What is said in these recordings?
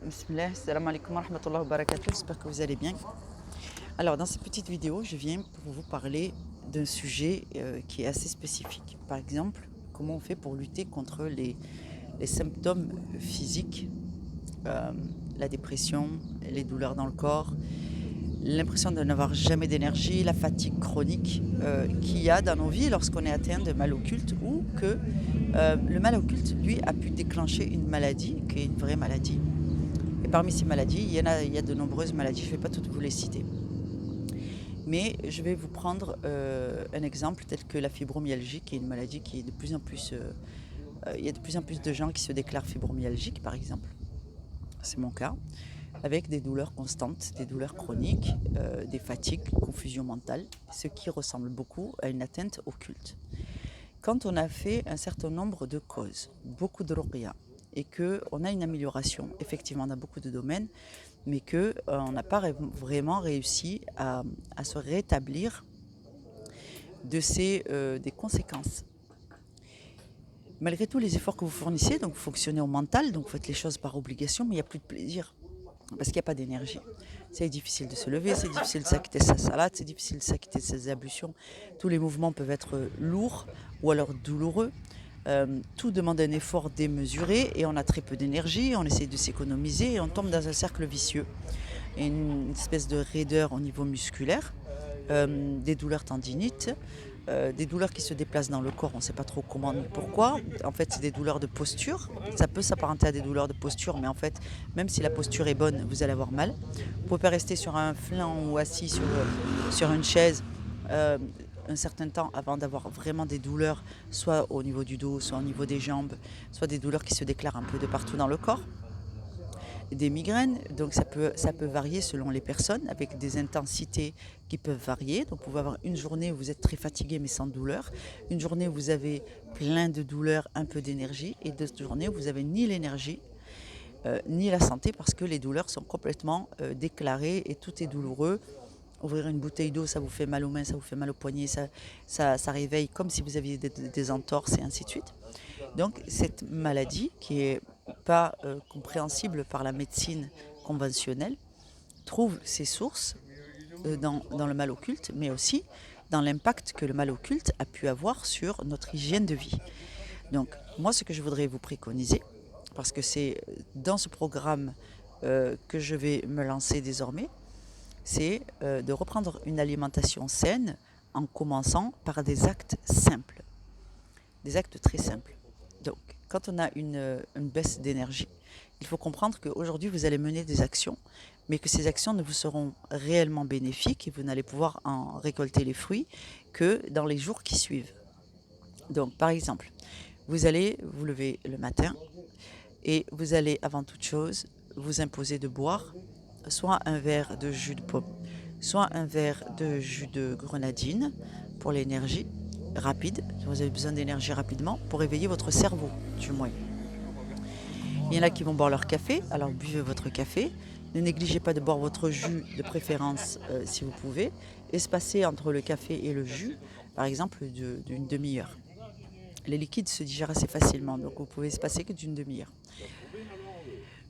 Bismillah, salam alaikum wa rahmatullahi wa barakatuh, j'espère que vous allez bien. Alors dans cette petite vidéo, je viens pour vous parler d'un sujet qui est assez spécifique. Par exemple, comment on fait pour lutter contre les symptômes physiques, euh, la dépression, les douleurs dans le corps, l'impression de n'avoir jamais d'énergie, la fatigue chronique qu'il y a dans nos vies lorsqu'on est atteint de mal occulte ou que le mal occulte, lui, a pu déclencher une maladie qui est une vraie maladie. Et parmi ces maladies, il y a de nombreuses maladies, je ne vais pas toutes vous les citer. Mais je vais vous prendre un exemple tel que la fibromyalgie, qui est une maladie qui est de plus en plus... il y a de plus en plus de gens qui se déclarent fibromyalgiques, par exemple. C'est mon cas. Avec des douleurs constantes, des douleurs chroniques, des fatigues, confusion mentale, ce qui ressemble beaucoup à une atteinte occulte. Quand on a fait un certain nombre de causes, beaucoup de ruqya, et qu'on a une amélioration, effectivement, dans beaucoup de domaines, mais qu'on n'a pas vraiment réussi à se rétablir des conséquences. Malgré tous les efforts que vous fournissez, donc vous fonctionnez au mental, donc vous faites les choses par obligation, mais il n'y a plus de plaisir, parce qu'il n'y a pas d'énergie. C'est difficile de se lever, c'est difficile de s'acquitter de sa salade, c'est difficile de s'acquitter de ses ablutions. Tous les mouvements peuvent être lourds ou alors douloureux. Tout demande un effort démesuré et on a très peu d'énergie, on essaie de s'économiser et on tombe dans un cercle vicieux. Et une espèce de raideur au niveau musculaire, des douleurs tendinites, des douleurs qui se déplacent dans le corps, on ne sait pas trop comment ni pourquoi. En fait, c'est des douleurs de posture. Ça peut s'apparenter à des douleurs de posture, mais en fait, même si la posture est bonne, vous allez avoir mal. Vous ne pouvez pas rester sur un flanc ou assis sur une chaise un certain temps avant d'avoir vraiment des douleurs, soit au niveau du dos, soit au niveau des jambes, soit des douleurs qui se déclarent un peu de partout dans le corps. Des migraines, donc ça peut varier selon les personnes, avec des intensités qui peuvent varier. Donc vous pouvez avoir une journée où vous êtes très fatigué mais sans douleur, une journée où vous avez plein de douleurs, un peu d'énergie, et d'autres journées où vous avez ni l'énergie, ni la santé, parce que les douleurs sont complètement déclarées et tout est douloureux. Ouvrir une bouteille d'eau, ça vous fait mal aux mains, ça vous fait mal aux poignets, ça réveille comme si vous aviez des entorses et ainsi de suite. Donc cette maladie qui est pas compréhensible par la médecine conventionnelle trouve ses sources dans le mal occulte, mais aussi dans l'impact que le mal occulte a pu avoir sur notre hygiène de vie. Donc moi, ce que je voudrais vous préconiser, parce que c'est dans ce programme que je vais me lancer désormais, c'est de reprendre une alimentation saine en commençant par des actes simples, des actes très simples. Donc, quand on a une baisse d'énergie, il faut comprendre qu'aujourd'hui, vous allez mener des actions, mais que ces actions ne vous seront réellement bénéfiques et vous n'allez pouvoir en récolter les fruits que dans les jours qui suivent. Donc, par exemple, vous allez vous lever le matin et vous allez, avant toute chose, vous imposer de boire soit un verre de jus de pomme, soit un verre de jus de grenadine pour l'énergie rapide. Vous avez besoin d'énergie rapidement pour éveiller votre cerveau, du moins. Il y en a qui vont boire leur café, alors buvez votre café. Ne négligez pas de boire votre jus de préférence si vous pouvez. Espacez entre le café et le jus, par exemple, d'une demi-heure. Les liquides se digèrent assez facilement, donc vous pouvez espacer que d'une demi-heure.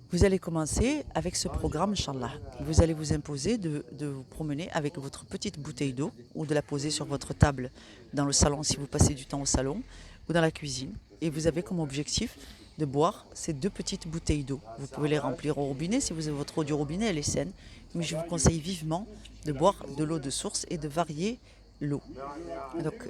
Vous allez commencer avec ce programme, Inch'Allah. Vous allez vous imposer de vous promener avec votre petite bouteille d'eau ou de la poser sur votre table dans le salon si vous passez du temps au salon ou dans la cuisine. Et vous avez comme objectif de boire ces deux petites bouteilles d'eau. Vous pouvez les remplir au robinet si vous avez votre eau du robinet, elle est saine. Mais je vous conseille vivement de boire de l'eau de source et de varier l'eau. Donc,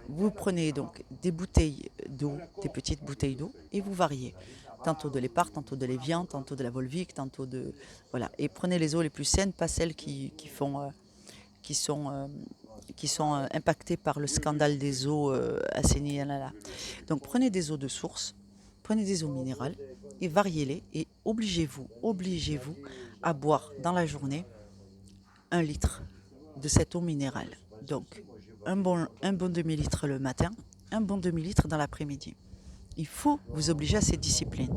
vous prenez donc des bouteilles d'eau, des petites bouteilles d'eau, et vous variez. Tantôt de l'Épar, tantôt de l'Evian, tantôt de la Volvic, tantôt de... Voilà. Et prenez les eaux les plus saines, pas celles qui sont impactées par le scandale des eaux assainies. Donc prenez des eaux de source, prenez des eaux minérales, et variez-les, et obligez-vous à boire dans la journée 1 litre de cette eau minérale. Donc, un bon demi-litre le matin, un bon demi-litre dans l'après-midi. Il faut vous obliger à cette discipline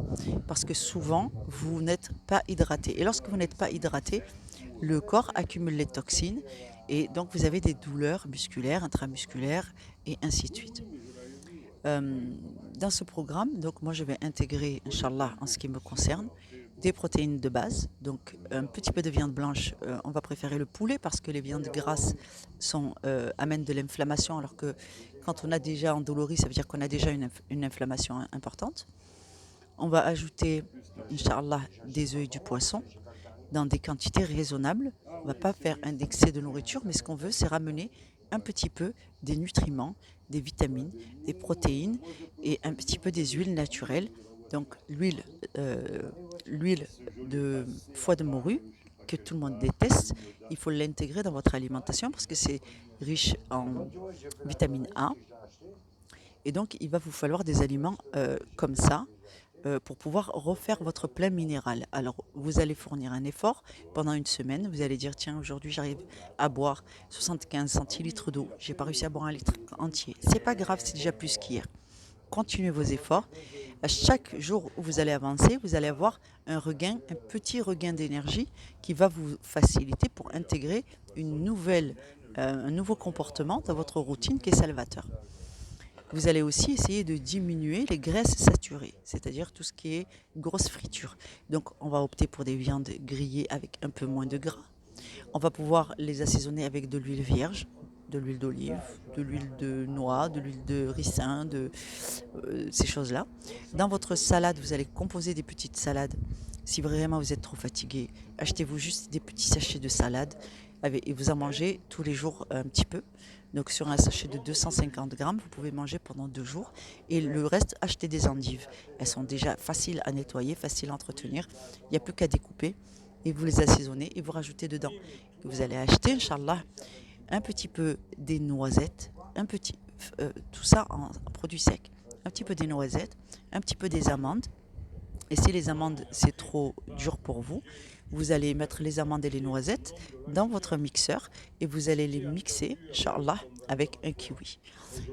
parce que souvent, vous n'êtes pas hydraté. Et lorsque vous n'êtes pas hydraté, le corps accumule les toxines et donc vous avez des douleurs musculaires, intramusculaires et ainsi de suite. Dans ce programme, donc moi je vais intégrer, Inch'Allah, en ce qui me concerne, des protéines de base, donc un petit peu de viande blanche. On va préférer le poulet parce que les viandes grasses amènent de l'inflammation, alors que quand on a déjà endolori, ça veut dire qu'on a déjà une inflammation importante. On va ajouter, Inch'Allah, des œufs et du poisson dans des quantités raisonnables. On ne va pas faire un excès de nourriture, mais ce qu'on veut, c'est ramener un petit peu des nutriments, des vitamines, des protéines et un petit peu des huiles naturelles. Donc l'huile de foie de morue, que tout le monde déteste, il faut l'intégrer dans votre alimentation parce que c'est riche en vitamine A. Et donc, il va vous falloir des aliments comme ça pour pouvoir refaire votre plein minéral. Alors, vous allez fournir un effort pendant une semaine. Vous allez dire, tiens, aujourd'hui, j'arrive à boire 75 centilitres d'eau. J'ai pas réussi à boire un litre entier. C'est pas grave, c'est déjà plus qu'hier. Continuez vos efforts. À chaque jour où vous allez avancer, vous allez avoir un petit regain d'énergie qui va vous faciliter pour intégrer un nouveau comportement dans votre routine qui est salvateur. Vous allez aussi essayer de diminuer les graisses saturées, c'est-à-dire tout ce qui est grosse friture. Donc on va opter pour des viandes grillées avec un peu moins de gras. On va pouvoir les assaisonner avec de l'huile vierge, de l'huile d'olive, de l'huile de noix, de l'huile de ricin, ces choses-là. Dans votre salade, vous allez composer des petites salades. Si vraiment vous êtes trop fatigué, achetez-vous juste des petits sachets de salade et vous en mangez tous les jours un petit peu. Donc sur un sachet de 250 grammes, vous pouvez manger pendant 2 jours. Et le reste, achetez des endives. Elles sont déjà faciles à nettoyer, faciles à entretenir. Il n'y a plus qu'à découper et vous les assaisonnez et vous rajoutez dedans. Vous allez acheter, Inch'Allah, un petit peu des noisettes, tout ça en produit sec. Un petit peu des noisettes, un petit peu des amandes. Et si les amandes, c'est trop dur pour vous, vous allez mettre les amandes et les noisettes dans votre mixeur et vous allez les mixer, Inch'Allah, avec un kiwi.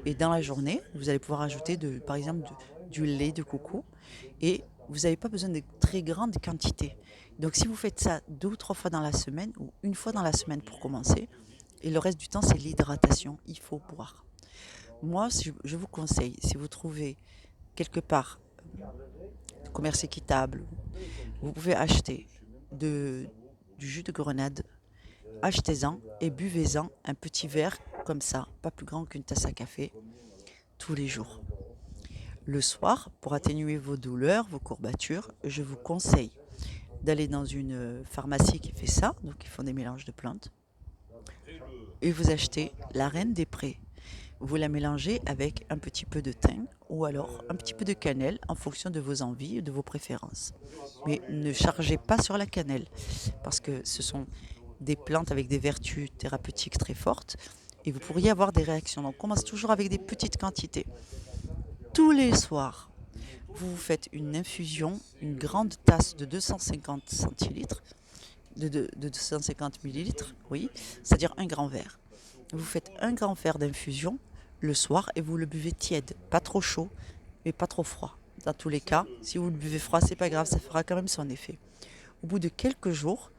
Et dans la journée, vous allez pouvoir ajouter, par exemple, du lait de coco et vous n'avez pas besoin de très grandes quantités. Donc si vous faites ça 2 ou 3 fois dans la semaine ou une fois dans la semaine pour commencer, et le reste du temps, c'est l'hydratation, il faut boire. Moi, je vous conseille, si vous trouvez quelque part commerce équitable, vous pouvez acheter du jus de grenade, achetez-en et buvez-en un petit verre comme ça, pas plus grand qu'une tasse à café, tous les jours. Le soir, pour atténuer vos douleurs, vos courbatures, je vous conseille d'aller dans une pharmacie qui fait ça, donc ils font des mélanges de plantes, et vous achetez la reine des prés. Vous la mélangez avec un petit peu de thym ou alors un petit peu de cannelle en fonction de vos envies et de vos préférences. Mais ne chargez pas sur la cannelle parce que ce sont des plantes avec des vertus thérapeutiques très fortes et vous pourriez avoir des réactions. Donc commence toujours avec des petites quantités. Tous les soirs, vous faites une infusion, une grande tasse de 250 centilitres, de 250 millilitres, oui, c'est-à-dire un grand verre. Vous faites un grand verre d'infusion le soir et vous le buvez tiède, pas trop chaud, mais pas trop froid. Dans tous les cas, si vous le buvez froid, c'est pas grave, ça fera quand même son effet. Au bout de quelques jours,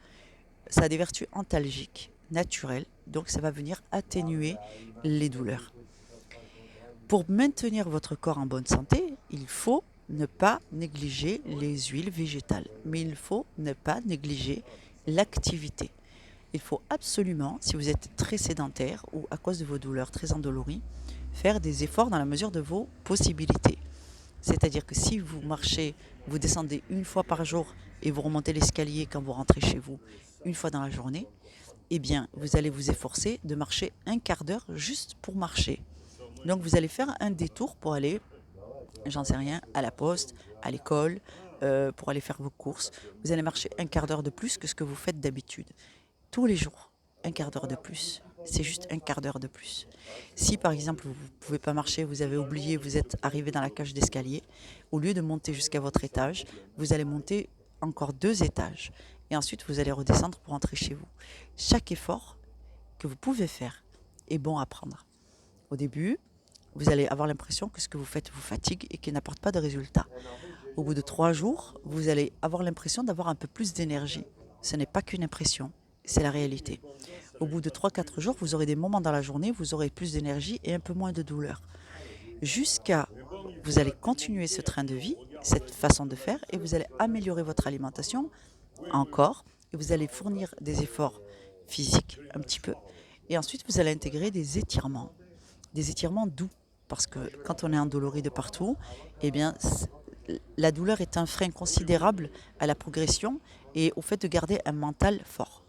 ça a des vertus antalgiques, naturelles, donc ça va venir atténuer les douleurs. Pour maintenir votre corps en bonne santé, il faut ne pas négliger les huiles végétales, mais il faut ne pas négliger l'activité. Il faut absolument, si vous êtes très sédentaire ou à cause de vos douleurs très endolories, faire des efforts dans la mesure de vos possibilités. C'est-à-dire que si vous marchez, vous descendez une fois par jour et vous remontez l'escalier quand vous rentrez chez vous une fois dans la journée, eh bien, vous allez vous efforcer de marcher un quart d'heure juste pour marcher. Donc, vous allez faire un détour pour aller, j'en sais rien, à la poste, à l'école, pour aller faire vos courses. Vous allez marcher un quart d'heure de plus que ce que vous faites d'habitude. Tous les jours, un quart d'heure de plus. C'est juste un quart d'heure de plus. Si par exemple vous ne pouvez pas marcher, vous avez oublié, vous êtes arrivé dans la cage d'escalier, au lieu de monter jusqu'à votre étage, vous allez monter encore 2 étages. Et ensuite vous allez redescendre pour rentrer chez vous. Chaque effort que vous pouvez faire est bon à prendre. Au début, vous allez avoir l'impression que ce que vous faites vous fatigue et qu'il n'apporte pas de résultat. Au bout de 3 jours, vous allez avoir l'impression d'avoir un peu plus d'énergie. Ce n'est pas qu'une impression. C'est la réalité. Au bout de 3-4 jours, vous aurez des moments dans la journée, vous aurez plus d'énergie et un peu moins de douleur. Vous allez continuer ce train de vie cette façon de faire et vous allez améliorer votre alimentation encore et vous allez fournir des efforts physiques un petit peu et ensuite vous allez intégrer des étirements doux parce que quand on est endolori de partout, eh bien la douleur est un frein considérable à la progression et au fait de garder un mental fort.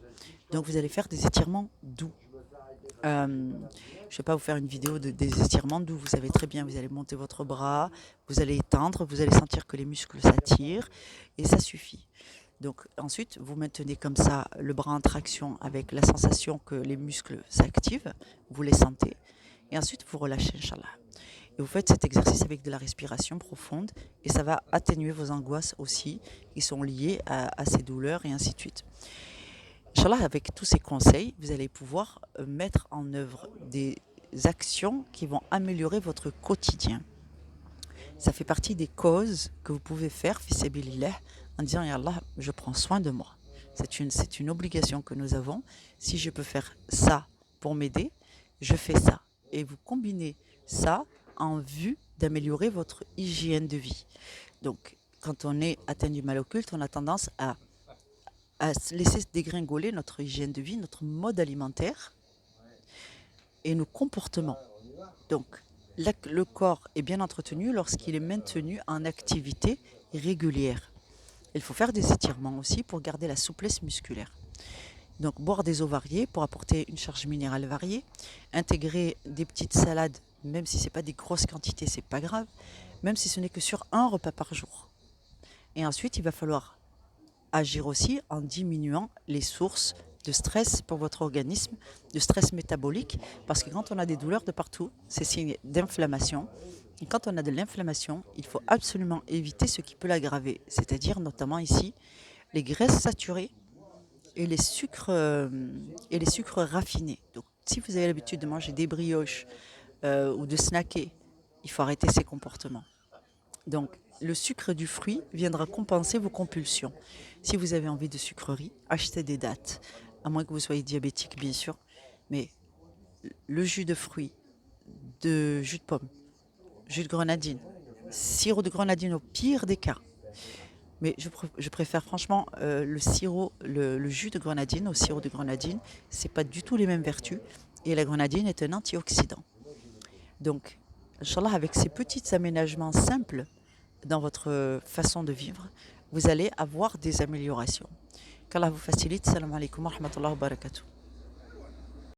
Donc vous allez faire des étirements doux. Je ne vais pas vous faire une vidéo des étirements doux, vous savez très bien, vous allez monter votre bras, vous allez étendre, vous allez sentir que les muscles s'attirent et ça suffit. Donc ensuite, vous maintenez comme ça le bras en traction avec la sensation que les muscles s'activent, vous les sentez et ensuite vous relâchez, Inch'Allah. Et vous faites cet exercice avec de la respiration profonde et ça va atténuer vos angoisses aussi qui sont liées à ces douleurs et ainsi de suite. Inch'Allah, avec tous ces conseils, vous allez pouvoir mettre en œuvre des actions qui vont améliorer votre quotidien. Ça fait partie des causes que vous pouvez faire, fi sabilillah, en disant Ya Allah, je prends soin de moi. C'est une obligation que nous avons. Si je peux faire ça pour m'aider, je fais ça. Et vous combinez ça en vue d'améliorer votre hygiène de vie. Donc, quand on est atteint du mal occulte, on a tendance à laisser dégringoler notre hygiène de vie, notre mode alimentaire et nos comportements. Donc, le corps est bien entretenu lorsqu'il est maintenu en activité régulière. Il faut faire des étirements aussi pour garder la souplesse musculaire. Donc, boire des eaux variées pour apporter une charge minérale variée, intégrer des petites salades, même si ce n'est pas des grosses quantités, c'est pas grave, même si ce n'est que sur un repas par jour. Et ensuite, il va falloir agir aussi en diminuant les sources de stress pour votre organisme, de stress métabolique, parce que quand on a des douleurs de partout, c'est signe d'inflammation. Et quand on a de l'inflammation, il faut absolument éviter ce qui peut l'aggraver, c'est-à-dire notamment ici les graisses saturées et les sucres raffinés. Donc, si vous avez l'habitude de manger des brioches ou de snacker, il faut arrêter ces comportements. Donc, le sucre du fruit viendra compenser vos compulsions. Si vous avez envie de sucreries, achetez des dattes, à moins que vous soyez diabétique, bien sûr. Mais le jus de fruits, jus de pomme, jus de grenadine, sirop de grenadine au pire des cas. Mais je préfère franchement le jus de grenadine au sirop de grenadine. C'est pas du tout les mêmes vertus. Et la grenadine est un antioxydant. Donc, Inch'Allah, avec ces petits aménagements simples dans votre façon de vivre, vous allez avoir des améliorations. Qu'Allah vous facilite. Salam alaikum wa rahmatullahi wa barakatuh.